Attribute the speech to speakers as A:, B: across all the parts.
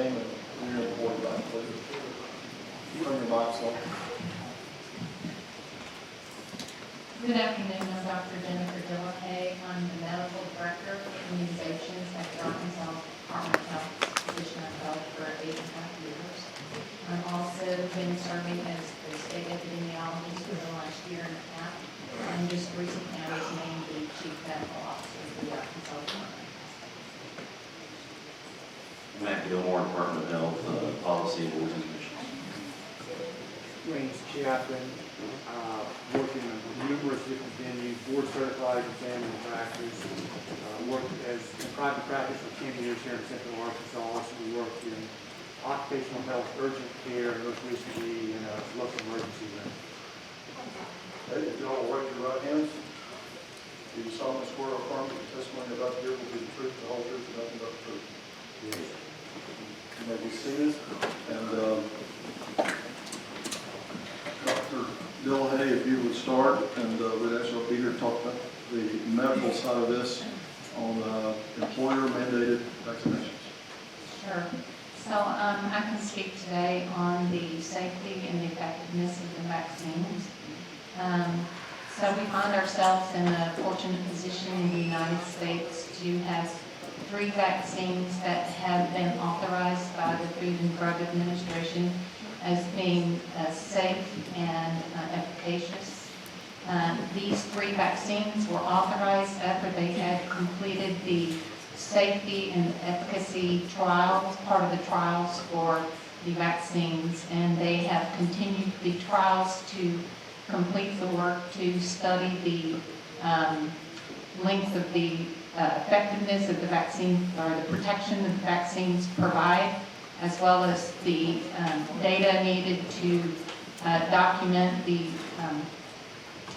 A: name and who you're employed by, please. Turn your mics on.
B: Good afternoon, I'm Dr. Jennifer Dillahey. I'm the medical director of immunizations at the Arkansas Department of Health, position I've held for 8.5 years. I've also been serving as the state epidemiologist for the last year and a half, and just recently I was named the chief medical officer of the Arkansas Department.
C: Matt Gilmore, Department of Health, Policy, Boards and Commissions.
D: My name's Chaplain, working in numerous different venues, board certified examining practice, worked as in private practice for 10 years here in Central Arkansas. Also, we worked in occupational health, urgent care, and most recently in a local emergency room.
A: Okay, if you all will raise your right hands. Do you solemnly swear or affirm that the testimony you're about to give will be the truth, the whole truth, and nothing but the truth?
D: Yes.
A: You may be seated. And Dr. Dillahey, if you would start, and we'd actually be here to talk about the medical side of this on employer-mandated vaccinations.
B: Sure. So I can speak today on the safety and the effectiveness of the vaccines. So we find ourselves in a fortunate position in the United States to have 3 vaccines that have been authorized by the Food and Drug Administration as being safe and efficacious. These 3 vaccines were authorized after they had completed the safety and efficacy trials, part of the trials for the vaccines, and they have continued the trials to complete the work to study the length of the effectiveness of the vaccine, or the protection that the vaccines provide, as well as the data needed to document the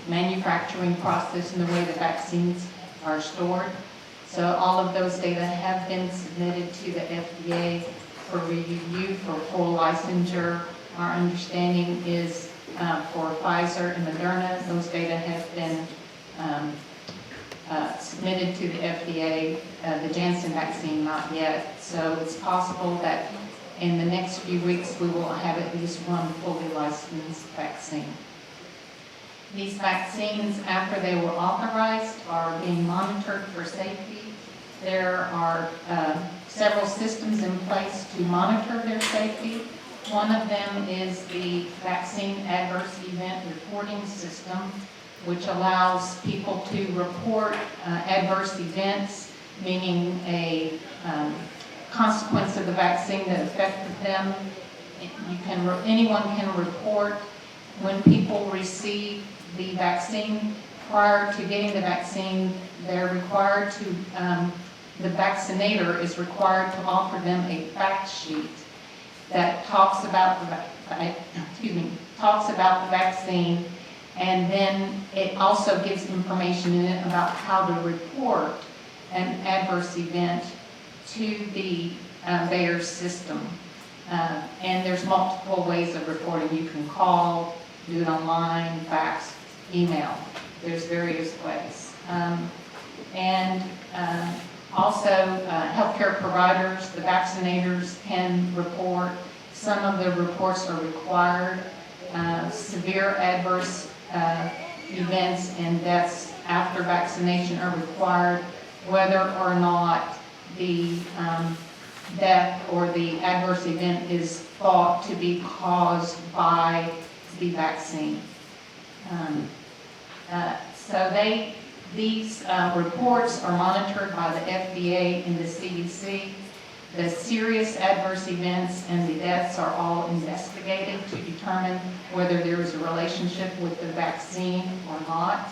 B: manufacturing process and the way the vaccines are stored. So all of those data have been submitted to the FDA for review for full licensure. Our understanding is for Pfizer and Moderna, those data have been submitted to the FDA, the Janssen vaccine not yet. So it's possible that in the next few weeks we will have at least one fully licensed vaccine. These vaccines, after they were authorized, are being monitored for safety. There are several systems in place to monitor their safety. One of them is the vaccine adverse event reporting system, which allows people to report adverse events, meaning a consequence of the vaccine that affected them. Anyone can report when people receive the vaccine. Prior to getting the vaccine, they're required to, the vaccinator is required to offer them a fact sheet that talks about the vaccine, and then it also gives information in it about how to report an adverse event to the VAERS system. And there's multiple ways of reporting. You can call, do it online, fax, email. There's various ways. Also, healthcare providers, the vaccinators can report. Some of the reports are required. Severe adverse events and deaths after vaccination are required, whether or not the death or the adverse event is thought to be caused by the vaccine. These reports are monitored by the FDA and the CDC. The serious adverse events and the deaths are all investigated to determine whether there is a relationship with the vaccine or not.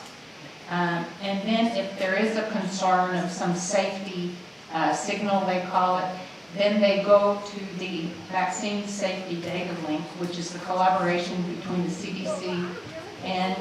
B: And then if there is a concern of some safety signal, they call it, then they go to the Vaccine Safety Data Link, which is the collaboration between the CDC and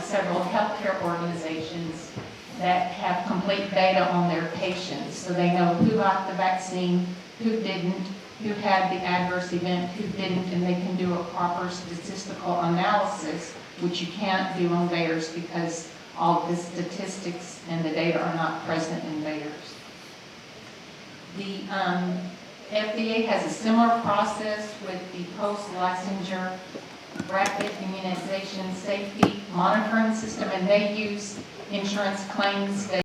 B: several healthcare organizations that have complete data on their patients. So they know who got the vaccine, who didn't, who had the adverse event, who didn't, and they can do a proper statistical analysis, which you can't do on VAERS because all the statistics and the data are not present in VAERS. FDA has a similar process with the post-licensure rapid immunization safety monitoring system, and they use insurance claims data